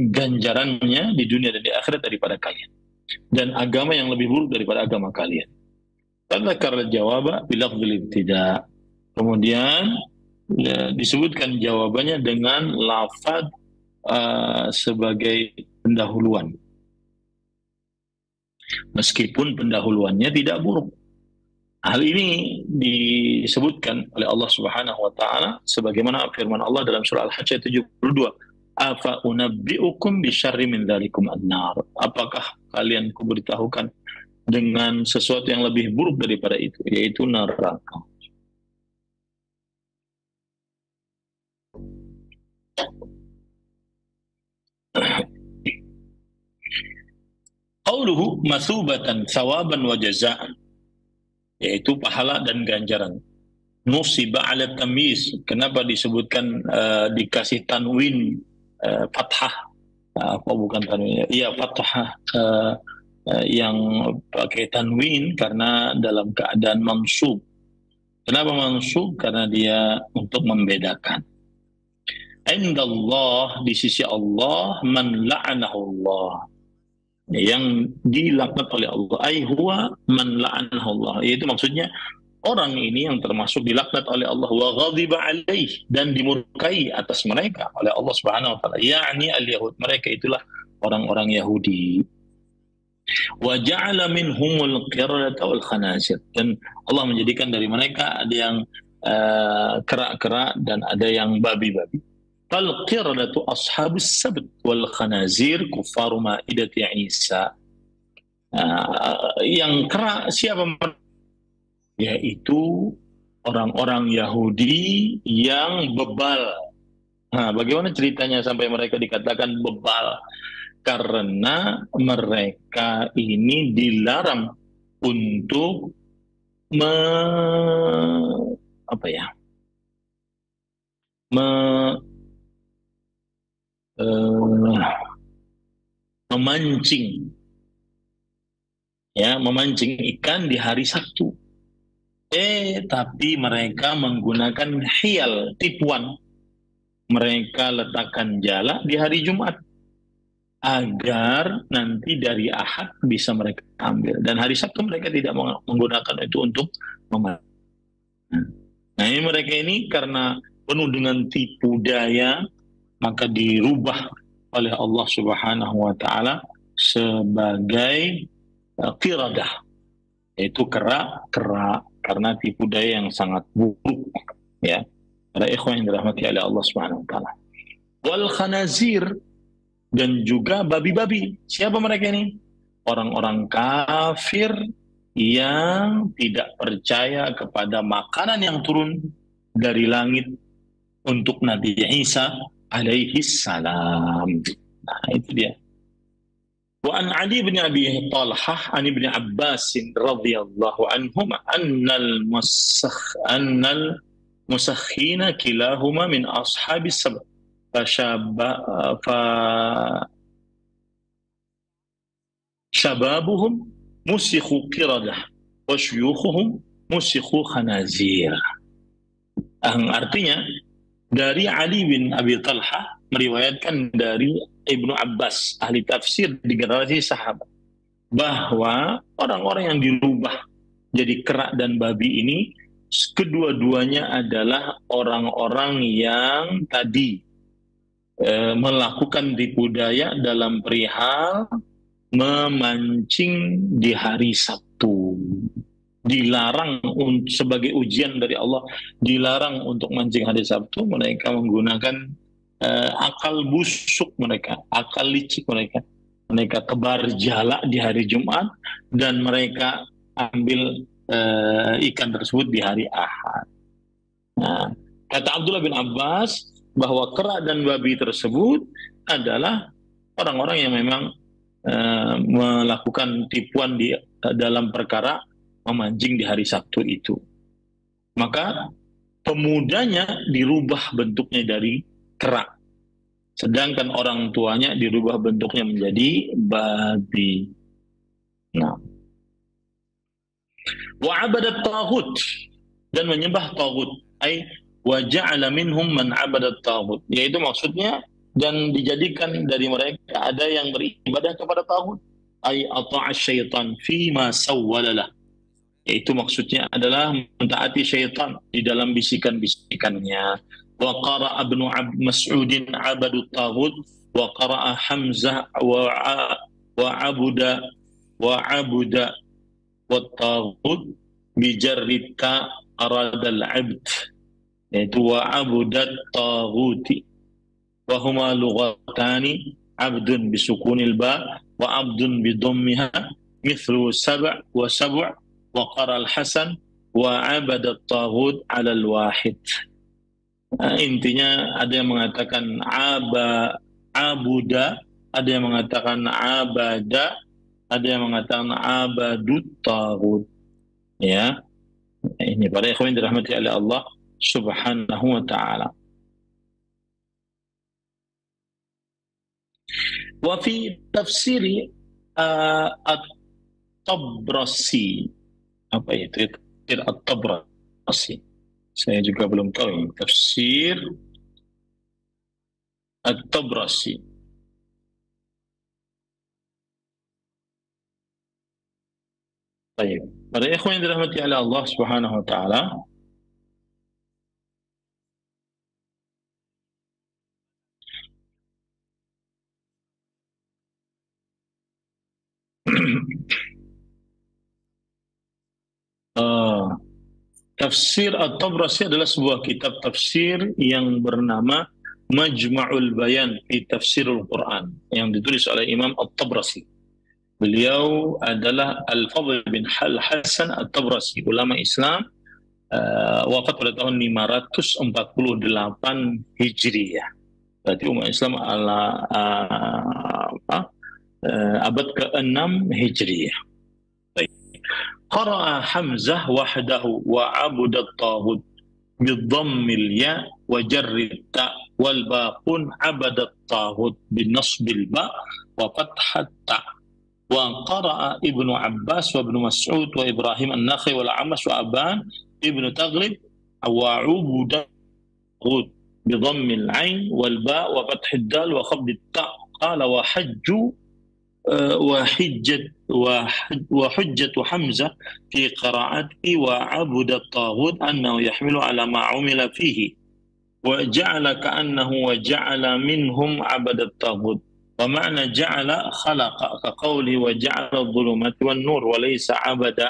ganjarannya di dunia dan di akhirat daripada kalian, dan agama yang lebih buruk daripada agama kalian. Tadzakar jawaba bilafdzil ibtida, kemudian ya, disebutkan jawabannya dengan lafaz sebagai pendahuluan, meskipun pendahuluannya tidak buruk. Hal ini disebutkan oleh Allah Subhanahu wa taala sebagaimana firman Allah dalam surah Al-Hajj ayat 72. Afa unabbi'ukum bisyarri min dzalikum an-nar. Apakah kalian kuberitahukan dengan sesuatu yang lebih buruk daripada itu, yaitu neraka. Qauluhu masubatan sawaban wa jazaan, yaitu pahala dan ganjaran. Nusiba ala tamyiz, kenapa disebutkan dikasih tanwin fathah, apa bukan tanwin, iya fathah yang pakai tanwin karena dalam keadaan mansub. Kenapa mansub? Karena dia untuk membedakan. Indallah, di sisi Allah, man la'anahu Allah, yang dilaknat oleh Allah, ay huwa man la'anahu Allah, yaitu maksudnya orang ini yang termasuk dilaknat oleh Allah, wa ghadiba alaih, dan dimurkai atas mereka oleh Allah Subhanahu wa taala, yakni al-yahud, mereka itulah orang-orang Yahudi. Wa ja'ala minhumul qiradata wal khanazir, dan Allah menjadikan dari mereka ada yang kera-kera dan ada yang babi-babi. Fal qiradatu ashabus sabt wal khanazir kufaru ma'idati Isa. Yang kera siapa? Yaitu orang-orang Yahudi yang bebal. Nah, bagaimana ceritanya sampai mereka dikatakan bebal? Karena mereka ini dilarang untuk memancing, ya, memancing ikan di hari Sabtu. Tapi mereka menggunakan hial, tipuan. Mereka letakkan jala di hari Jumat agar nanti dari Ahad bisa mereka ambil, dan hari Sabtu mereka tidak menggunakan itu untuk memancing. Nah, ini mereka ini karena penuh dengan tipu daya, maka dirubah oleh Allah Subhanahu wa taala sebagai qiradah, yaitu kera karena tipu daya yang sangat buruk, ya. Para ikhwan yang dirahmati oleh Allah Subhanahu wa taala. Wal khanazir, dan juga babi-babi. Siapa mereka ini? Orang-orang kafir yang tidak percaya kepada makanan yang turun dari langit untuk Nabi Isa alaihi salam. Nah, itu dia. Wa an Ali bin Abi Talhah an Ibn Abbas radhiyallahu anhuma annal musakhina kilahuma min ashabis sab'ah fashababuhum musikhu qiradah wa syuyukhuhum musikhu khanazir. Artinya dari Ali bin Abi Talhah meriwayatkan dari Ibnu Abbas, ahli tafsir di generasi sahabat, bahwa orang-orang yang dirubah jadi kera dan babi ini kedua-duanya adalah orang-orang yang tadi melakukan tipu daya dalam perihal memancing di hari Sabtu. Dilarang sebagai ujian dari Allah, dilarang untuk mancing hari Sabtu. Mereka menggunakan akal busuk mereka, akal licik mereka. Mereka tebar jala di hari Jumat dan mereka ambil ikan tersebut di hari Ahad. Nah, kata Abdullah bin Abbas bahwa kera dan babi tersebut adalah orang-orang yang memang melakukan tipuan di dalam perkara memancing di hari Sabtu itu. Maka pemudanya dirubah bentuknya dari kera, sedangkan orang tuanya dirubah bentuknya menjadi babi. Nah, wa abadat taghut, dan menyembah taghut, ay wa ja'ala minhum man abadat taghut, yaitu maksudnya dan dijadikan dari mereka ada yang beribadah kepada taghut, ay ata'a syaitan fi ma sawwalalah, yaitu maksudnya adalah mentaati syaitan di dalam bisikan-bisikannya. Wa qara'a ibnu Mas'udin abadu taghut wa qara'a Hamzah wa abuda wa taghut bi jarri ta arada al-'abd, yaitu wa abudat taghuti wa huma lughatani, abdun bi sukunil ba wa abdun bi dhammiha mithlu sab' wa sab' wa qara al-Hasan wa abadat taghut 'ala al-wahid. Intinya ada yang mengatakan abuda, ada yang mengatakan abada, ada yang mengatakan abadut taghut. Ya, ini para ikhwan dirahmati oleh Allah Subhanahu wa taala. Wa fi tafsiri at-Tabrasi, apa itu? Tafsir at-Tabrasi. Saya juga belum tahu ini. Tafsir at-Tabrasi. Baik. Para ikhwan yang dirahmati oleh Allah Subhanahu wa taala, Tafsir At-Tabrasi adalah sebuah kitab tafsir yang bernama Majma'ul Bayan fi Tafsirul Quran yang ditulis oleh Imam At-Tabrasi. Beliau adalah Al-Fadl bin Hasan At-Tabrasi, ulama Islam, wafat pada tahun 548 Hijriyah. Berarti umat Islam abad ke-6 Hijriyah. Qara'a Hamzah wahdahu wa abudat taghut bidhammil ya wa jarrit ta wal baqun abadat taghut binasbil ba wa fathat ta. Wa qara'a Ibnu Abbas wa Ibnu Mas'ud wa Ibrahim an-Nakhi wal Amash wa Aban Ibnu Taghlib wa ubudat taghut bidhammil ain wal ba wa fathid dal wa khabdit ta. Qala wa hajju وحجة حمزة في قراءته وعبد الطاغوت أنه يحمل على ما عمل فيه وجعل كأنه وجعل منهم عبد الطاغوت ومعنى جعل خلق كقوله وجعل الظلمات والنور وليس عبد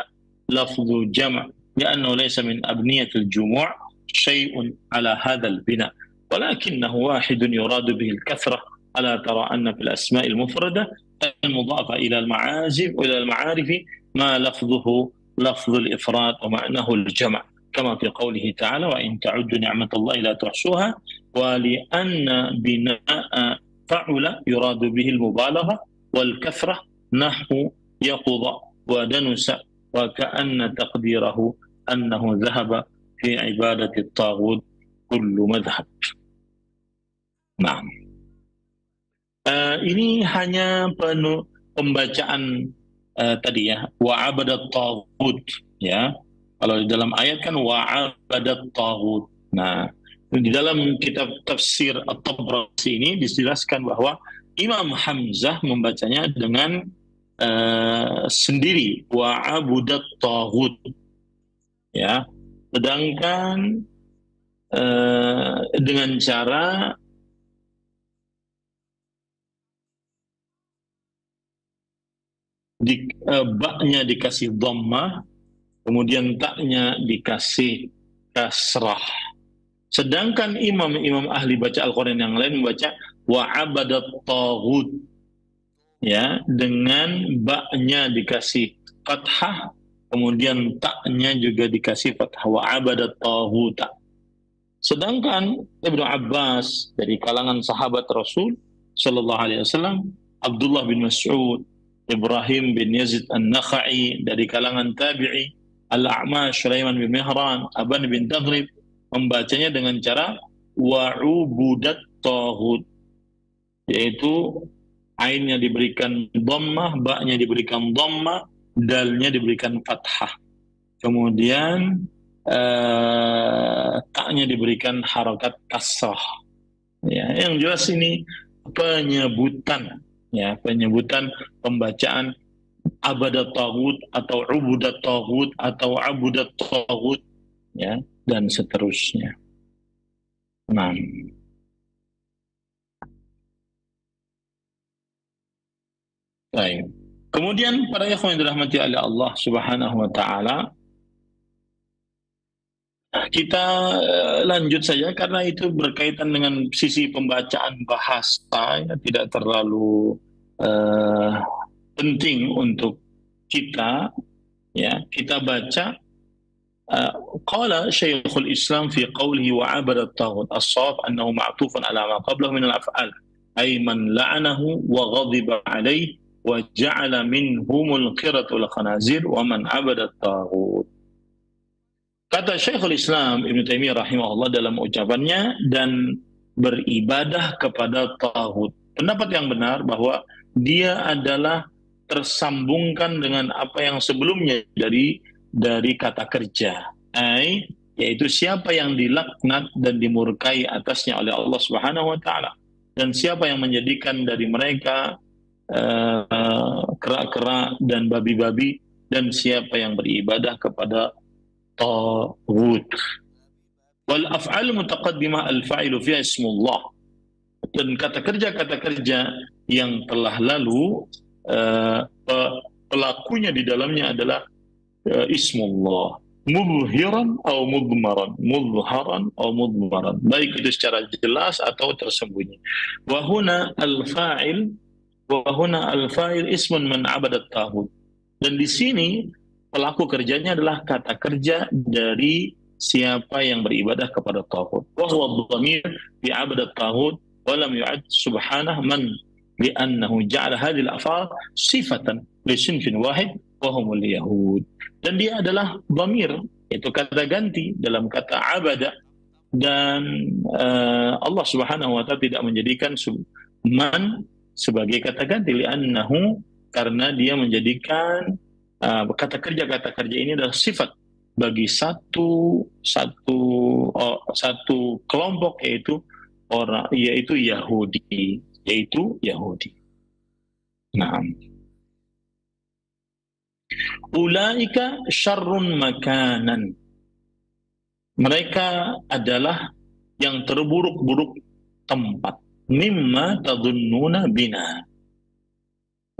لفظ جمع لأنه ليس من أبنية الجموع شيء على هذا البناء ولكنه واحد يراد به الكثرة ألا ترى أن في الأسماء المفردة المضافة إلى المعازف وإلى المعارف ما لفظه لفظ الإفراد ومعناه الجمع كما في قوله تعالى وإن تعدوا نعمة الله لا تحصوها ولأن بناء فعل يراد به المبالغة والكثرة نحو يقضى ودنس وكأن تقديره أنه ذهب في عبادة الطاغوت كل مذهب. Nah, ini hanya pembacaan tadi ya, wa'abadat taghut ya. Kalau di dalam ayat kan wa'abadat taghut. Nah, di dalam kitab tafsir At-Tabrasi ini dijelaskan bahwa Imam Hamzah membacanya dengan sendiri wa'abudat taghut ya. Sedangkan dengan cara baknya dikasih dhammah, kemudian taknya dikasih kasrah. Sedangkan imam-imam ahli baca Al-Quran yang lain membaca wa'abadat taghut ya, dengan baknya dikasih fathah, kemudian taknya juga dikasih fathah wa'abadat taghuta. Sedangkan Ibnu Abbas dari kalangan sahabat Rasul sallallahu alaihi wasallam, Abdullah bin Mas'ud, Ibrahim bin Yazid An-Nakhai dari kalangan tabi'i, Al-A'mash Sulaiman bin Mihran, Aban bin Taghrib membacanya dengan cara wa'ubudat taghut, yaitu ainnya diberikan dhammah, ba'nya diberikan dhammah, dalnya diberikan fathah. Kemudian taknya diberikan harakat kasrah. Ya, yang jelas ini penyebutan ya, penyebutan pembacaan abadat taghut atau ubudat taghut atau abudat taghut ya, dan seterusnya. Nah, baik. Kemudian para ikhwan yang dirahmati oleh Allah Subhanahu wa taala, kita lanjut saja karena itu berkaitan dengan sisi pembacaan bahasa ya, tidak terlalu penting untuk kita ya. Kita baca qala Syekhul Islam fi qawlihi wa 'abada at-taghut as-shawab annahu ma'tufun ala ma qablahu min al-af'al ay man la'anahu wa ghadiba alayhi wa ja'ala minhumul qiratu wal khanazir wa man 'abada at-taghut. Kata Syekhul Islam Ibnu Taimiyah rahimahullah dalam ucapannya, dan beribadah kepada taghut. Pendapat yang benar bahwa dia adalah tersambungkan dengan apa yang sebelumnya dari kata kerja. Yaitu siapa yang dilaknat dan dimurkai atasnya oleh Allah Subhanahu wa taala, dan siapa yang menjadikan dari mereka kera-kera dan babi-babi, dan siapa yang beribadah kepada taghut. Wal af'al mutaqaddimah al-fa'ilu fiha ismullah. Dan kata kerja yang telah lalu pelakunya di dalamnya adalah ismullah, mudhiran atau mudmaran, mudharan atau mudmaran, baik itu secara jelas atau tersembunyi. Wa huna al-fa'il ismun man 'abada at-taghut. Dan di sini pelaku kerjanya adalah kata kerja dari siapa yang beribadah kepada taghut. Wa huwa dhamir bi 'abada at-taghut wa lam yu'ad subhanahu man li'annahu ja'ala hadhihi al-af'al sifatan li sinfin wahid wa humul yahud. Dan dia adalah dhamir, itu kata ganti dalam kata 'abada, dan Allah Subhanahu wa taala tidak menjadikan man sebagai kata ganti li'annahu, karena dia menjadikan kata kerja ini adalah sifat bagi satu kelompok, yaitu Yahudi. Nah, ulaika syarrun makanan, mereka adalah yang terburuk-buruk tempat. mimma tadhunnuna bina,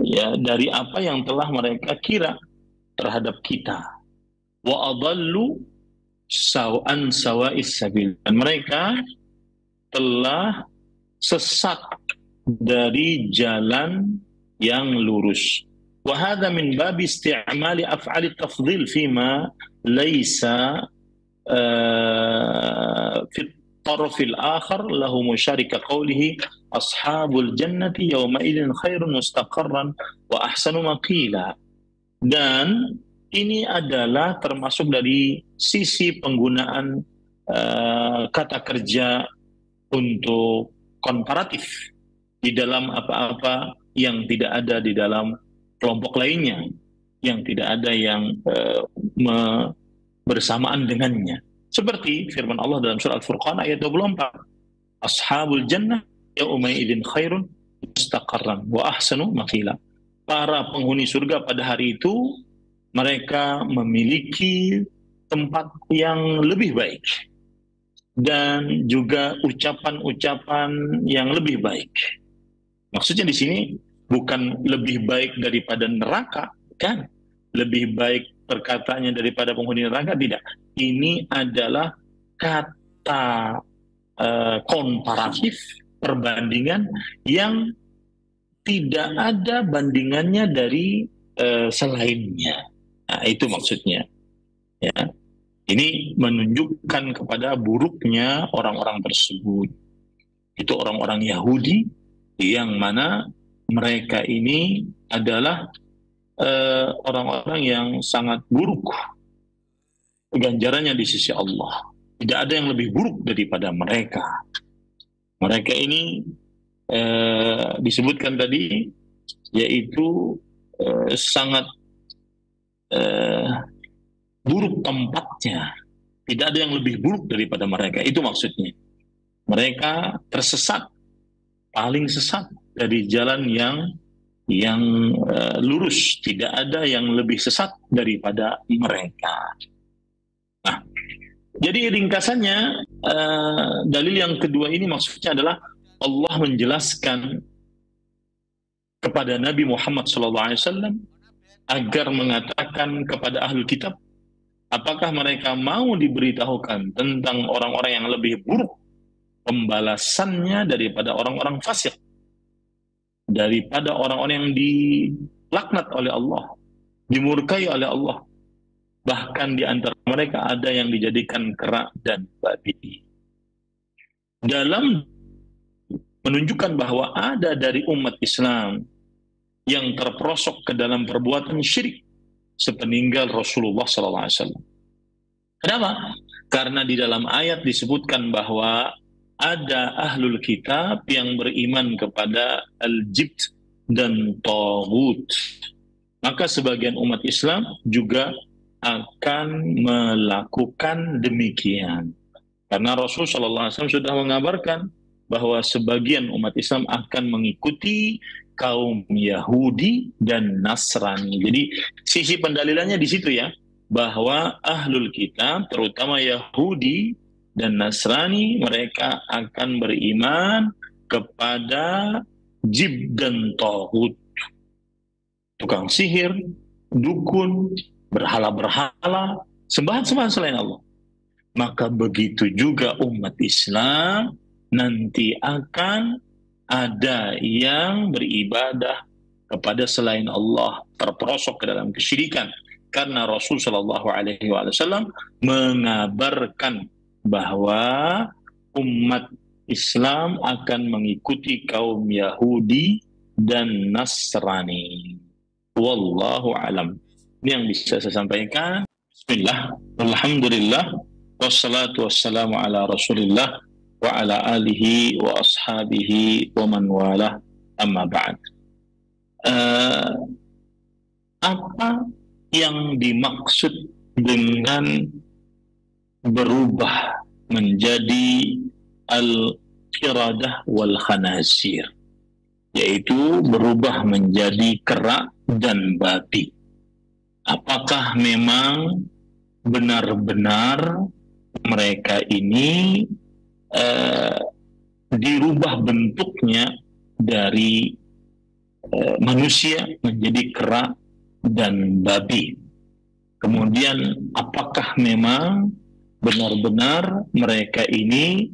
ya, dari apa yang telah mereka kira terhadap kita. Wa adallu sawa'an sawa'is sabil, dan mereka telah sesat dari jalan yang lurus. Wa hadha min babi isti'mali af'ali tafdhil fima laysa fi tarfil akhar lahu musharika qawlihi ashabul jannati yawma idzin khairun mustaqarran wa ahsanu maqila. Dan ini adalah termasuk dari sisi penggunaan kata kerja untuk komparatif di dalam apa-apa yang tidak ada di dalam kelompok lainnya, yang tidak ada yang bersamaan dengannya. Seperti firman Allah dalam surah Al-Furqan ayat 24, ashabul jannah yawma idzin khairun mustaqarran wa ahsanu maqila. Para penghuni surga pada hari itu mereka memiliki tempat yang lebih baik dan juga ucapan-ucapan yang lebih baik. Maksudnya di sini bukan lebih baik daripada neraka, kan? Lebih baik perkataannya daripada penghuni neraka, tidak. Ini adalah kata komparatif, perbandingan yang tidak ada bandingannya dari selainnya. Nah, itu maksudnya. Ya. Ini menunjukkan kepada buruknya orang-orang tersebut. Itu orang-orang Yahudi yang mana mereka ini adalah orang-orang yang sangat buruk ganjarannya di sisi Allah. Tidak ada yang lebih buruk daripada mereka. Mereka ini disebutkan tadi, yaitu sangat buruk tempatnya. Tidak ada yang lebih buruk daripada mereka. Itu maksudnya. Mereka tersesat, paling sesat dari jalan yang lurus. Tidak ada yang lebih sesat daripada mereka. Nah, jadi ringkasannya dalil yang kedua ini maksudnya adalah Allah menjelaskan kepada Nabi Muhammad SAW agar mengatakan kepada ahlul kitab, apakah mereka mau diberitahukan tentang orang-orang yang lebih buruk pembalasannya daripada orang-orang fasik, daripada orang-orang yang dilaknat oleh Allah, dimurkai oleh Allah. Bahkan di antara mereka ada yang dijadikan kera dan babi. Dalam menunjukkan bahwa ada dari umat Islam yang terperosok ke dalam perbuatan syirik sepeninggal Rasulullah SAW. Kenapa? Karena di dalam ayat disebutkan bahwa ada ahlul kitab yang beriman kepada al-jibt dan taghut. Maka sebagian umat Islam juga akan melakukan demikian. Karena Rasulullah SAW sudah mengabarkan bahwa sebagian umat Islam akan mengikuti kaum Yahudi dan Nasrani. Jadi sisi pendalilannya di situ ya, bahwa ahlul kitab terutama Yahudi dan Nasrani mereka akan beriman kepada jib dan taghut, tukang sihir, dukun, berhala-berhala, sembahan-sembahan selain Allah. Maka begitu juga umat Islam nanti akan ada yang beribadah kepada selain Allah, terperosok ke dalam kesyirikan. Karena Rasul Shallallahu Alaihi Wasallam mengabarkan bahwa umat Islam akan mengikuti kaum Yahudi dan Nasrani. Wallahu alam. Ini yang bisa saya sampaikan. Bismillah, alhamdulillah, wassalatu wassalamu ala rasulillah wa ala alihi wa ashabihi wa man walah, amma ba'd. Apa yang dimaksud dengan berubah menjadi al-qiradah wal khanazir, yaitu berubah menjadi kera dan babi? Apakah memang benar-benar mereka ini dirubah bentuknya dari manusia menjadi kera dan babi. Kemudian apakah memang benar-benar mereka ini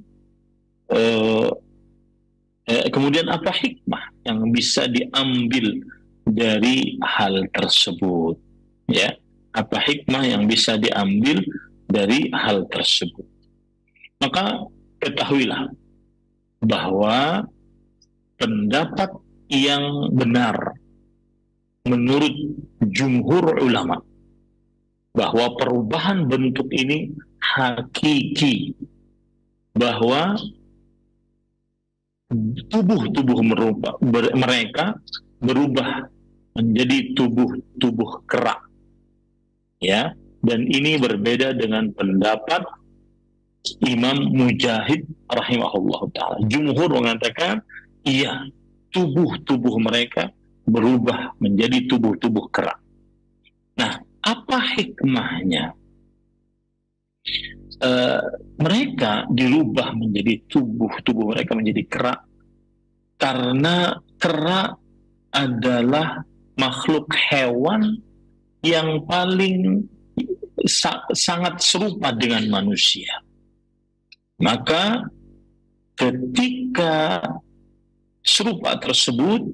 kemudian apa hikmah yang bisa diambil dari hal tersebut, ya? Apa hikmah yang bisa diambil dari hal tersebut? Maka ketahuilah bahwa pendapat yang benar menurut jumhur ulama bahwa perubahan bentuk ini hakiki, bahwa tubuh-tubuh mereka berubah menjadi tubuh-tubuh kera, ya. Dan ini berbeda dengan pendapat Imam Mujahid rahimahullah ta'ala. Jumhur mengatakan iya, tubuh-tubuh mereka berubah menjadi tubuh-tubuh kera. Nah, apa hikmahnya? Mereka dirubah menjadi tubuh mereka menjadi kera karena kera adalah makhluk hewan yang paling sangat serupa dengan manusia. Maka ketika serupa tersebut,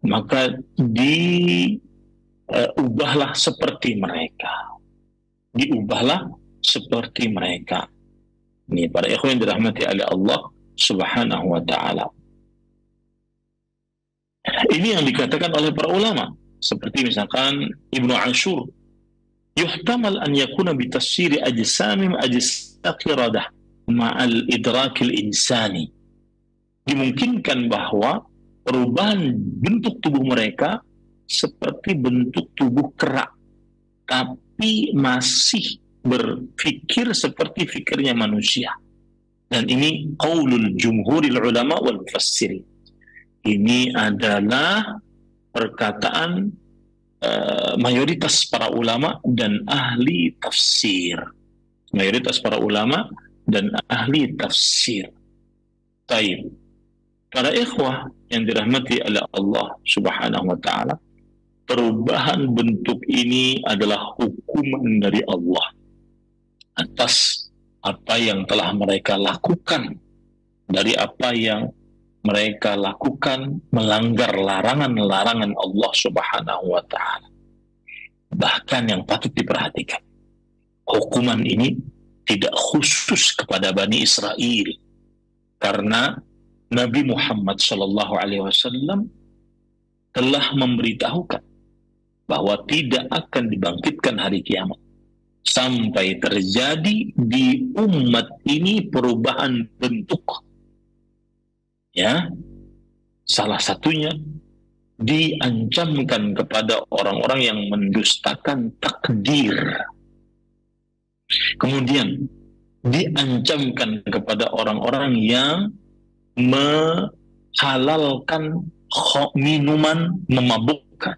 maka diubahlah seperti mereka. Diubahlah seperti mereka. Ini para ikhwan yang dirahmati oleh Allah Subhanahu wa ta'ala. Ini yang dikatakan oleh para ulama, seperti misalkan Ibnu Ashur, yuhtamal an yakuna bitafsiri ajsamim ajsaqi radah ma'al idrakil insani. Dimungkinkan bahwa perubahan bentuk tubuh mereka seperti bentuk tubuh kera, tapi masih berpikir seperti fikirnya manusia. Dan ini qaulul jumhuril ulama wal mufassirin. Ini adalah perkataan mayoritas para ulama dan ahli tafsir. Mayoritas para ulama dan ahli tafsir. Taib. Para ikhwah yang dirahmati oleh Allah Subhanahu wa ta'ala, perubahan bentuk ini adalah hukuman dari Allah atas apa yang telah mereka lakukan, dari apa yang mereka lakukan melanggar larangan-larangan Allah Subhanahu wa ta'ala. Bahkan yang patut diperhatikan, hukuman ini tidak khusus kepada Bani Israel, karena Nabi Muhammad SAW telah memberitahukan bahwa tidak akan dibangkitkan hari kiamat sampai terjadi di umat ini perubahan bentuk. Ya, salah satunya diancamkan kepada orang-orang yang mendustakan takdir. Kemudian diancamkan kepada orang-orang yang menghalalkan minuman memabukkan,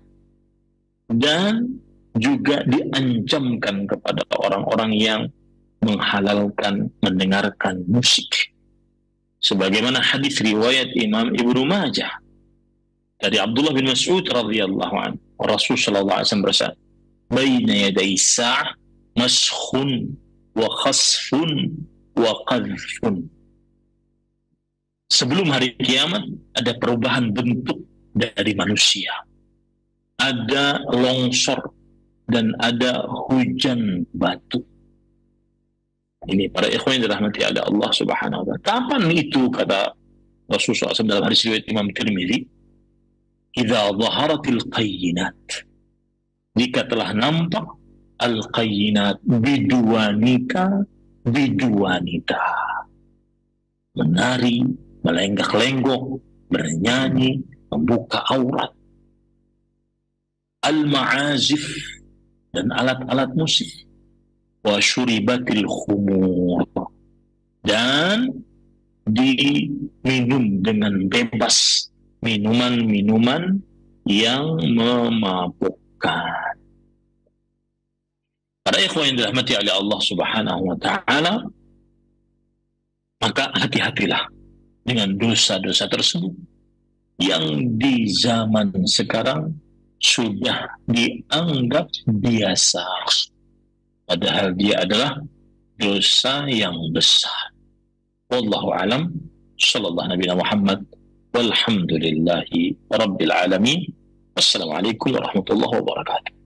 dan juga diancamkan kepada orang-orang yang menghalalkan mendengarkan musik. Sebagaimana hadis riwayat Imam Ibnu Majah dari Abdullah bin Mas'ud radhiyallahu anhu, Rasul sallallahu alaihi wasallam bersabda, "Baina yaday sa'ah maskhun wa khasfun wa qadhfun." Sebelum hari kiamat ada perubahan bentuk dari manusia. Ada longsor dan ada hujan batu. Ini para ikhwan yang dirahmati oleh Allah Subhanahu wa ta'ala. Kapan itu, kata Rasulullah SAW dalam hadis riwayat Imam Tirmidzi, "Idza dhaharatil qayyinat." Jika telah nampak al-qayyinat biduwanika biduwanita. Menari, melenggak-lenggok, bernyanyi, membuka aurat. Al-ma'azif, dan alat-alat musik. Wa syuribatil khumur, dan diminum dengan bebas minuman-minuman yang memabukkan. Para ikhwan yang dirahmati oleh Allah Subhanahu wa ta'ala, maka hati-hatilah dengan dosa-dosa tersebut yang di zaman sekarang sudah dianggap biasa, padahal dia adalah dosa yang besar. Wallahu alam. Sallallahu Nabi Muhammad. Walhamdulillahi Rabbil Alamin. Wassalamualaikum warahmatullahi wabarakatuh.